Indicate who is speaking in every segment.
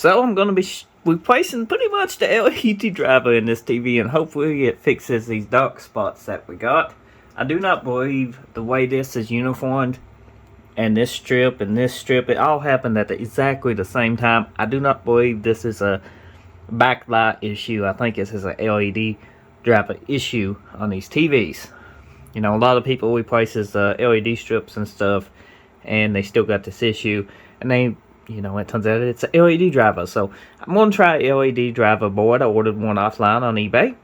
Speaker 1: So I'm going to be replacing pretty much the LED driver in this TV, and hopefully it fixes these dark spots that we got. I do not believe the way this is uniformed, and this strip, it all happened at exactly the same time. I do not believe this is a backlight issue. I think this is an LED driver issue on these TVs. You know, a lot of people replaces LED strips and stuff, and they still got this issue, and they, you know, it turns out it's an LED driver. So I'm going to try an LED driver board. I ordered one offline on eBay,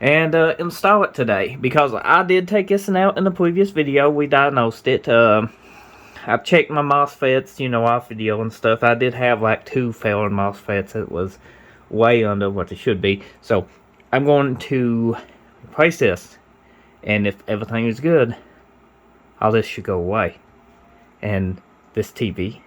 Speaker 1: and install it today, because I did take this out in the previous video. We diagnosed it. I checked my MOSFETs, you know, off video and stuff. I did have like 2 failing MOSFETs. It was way under what it should be. So I'm going to replace this, and if everything is good, all this should go away, and this TV,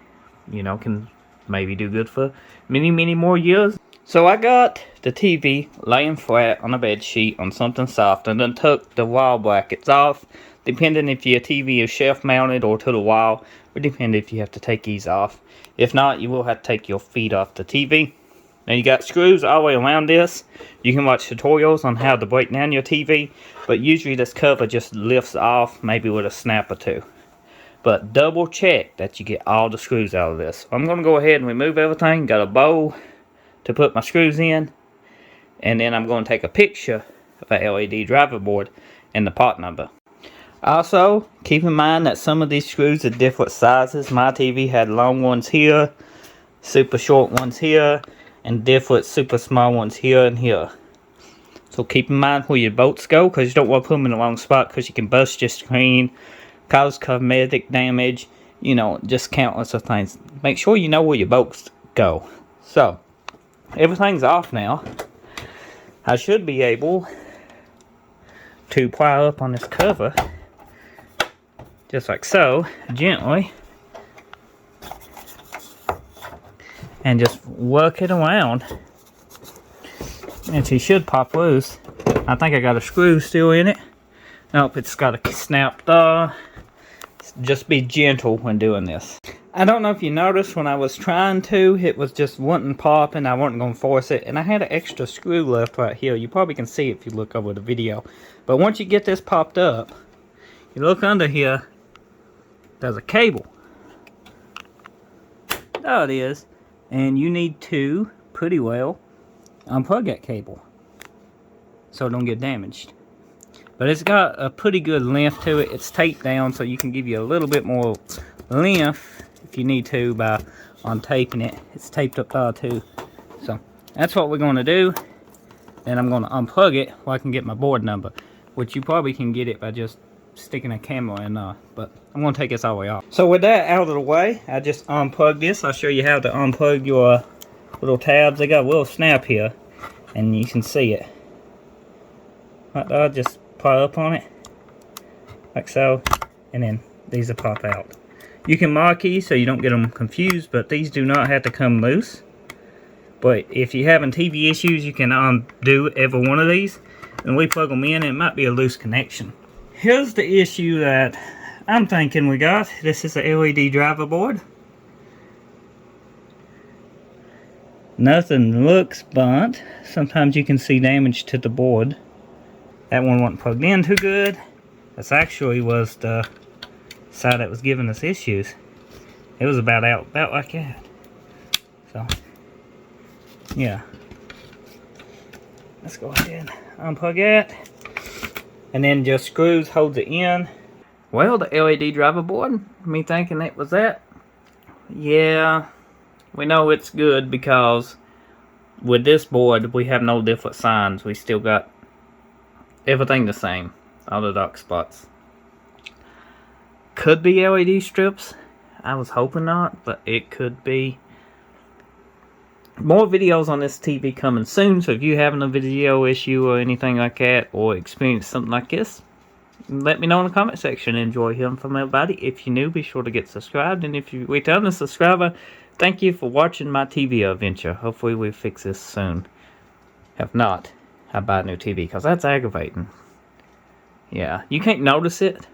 Speaker 1: you know, can maybe do good for many more years. So I got the TV laying flat on a bed sheet on something soft, and then took the wall brackets off, depending if your TV is shelf mounted or to the wall, or depending if you have to take these off. If not, you will have to take your feet off the TV. Now you got screws all the way around this. You can watch tutorials on how to break down your TV, but usually this cover just lifts off, maybe with a snap or two. But double check that you get all the screws out of this. So I'm going to go ahead and remove everything. Got a bowl to put my screws in, and then I'm going to take a picture of a LED driver board and the part number. Also, keep in mind that some of these screws are different sizes. My TV had long ones here, super short ones here, and different super small ones here and here. So keep in mind where your bolts go, because you don't want to put them in the wrong spot, because you can bust your screen, cause cosmetic damage, you know, just countless of things. Make sure you know where your bolts go. So everything's off now. I should be able to pry up on this cover, just like so, gently, and just work it around, and she should pop loose. I think I got a screw still in it. Nope, it's got a snap there. Just be gentle when doing this. I don't know if you noticed, when I was trying to, it was just wouldn't pop, and I wasn't going to force it. And I had an extra screw left right here. You probably can see it if you look over the video. But once you get this popped up, you look under here, there's a cable. There it is. And you need to, pretty well, unplug that cable, so it don't get damaged. But it's got a pretty good length to it. It's taped down, so you can give you a little bit more length if you need to by untaping it. It's taped up there too. So that's what we're going to do. Then I'm going to unplug it where I can get my board number, which you probably can get it by just sticking a camera in there. But I'm going to take this all the way off. So with that out of the way, I just unplugged this. I'll show you how to unplug your little tabs. They got a little snap here, and you can see it right there. Just pry up on it like so, and then these will pop out. You can mark these so you don't get them confused, but these do not have to come loose. But if you're having TV issues, you can undo every one of these and we plug them in, and it might be a loose connection. Here's the issue that I'm thinking we got. This is a LED driver board. Nothing looks burnt. Sometimes you can see damage to the board. That one wasn't plugged in too good. This actually was the side that was giving us issues. It was about like that. So yeah, let's go ahead and unplug it, and then just screws holds it in. Well, the LED driver board, me thinking it was that. Yeah, we know it's good, because with this board we have no different signs. We still got everything the same, all the dark spots. Could be LED strips. I was hoping not, but it could be. More videos on this TV coming soon, so if you having a video issue or anything like that, or experience something like this, let me know in the comment section. Enjoy hearing from everybody. If you're new, be sure to get subscribed, and if you return a subscriber, thank you for watching my TV adventure. Hopefully we fix this soon. If not, I buy a new TV, because that's aggravating. Yeah, you can't notice it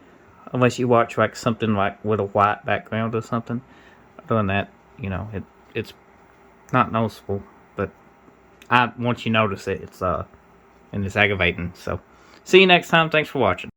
Speaker 1: unless you watch like something like with a white background or something. Other than that, you know, it's not noticeable, but once you notice it, it's and it's aggravating. So, see you next time. Thanks for watching.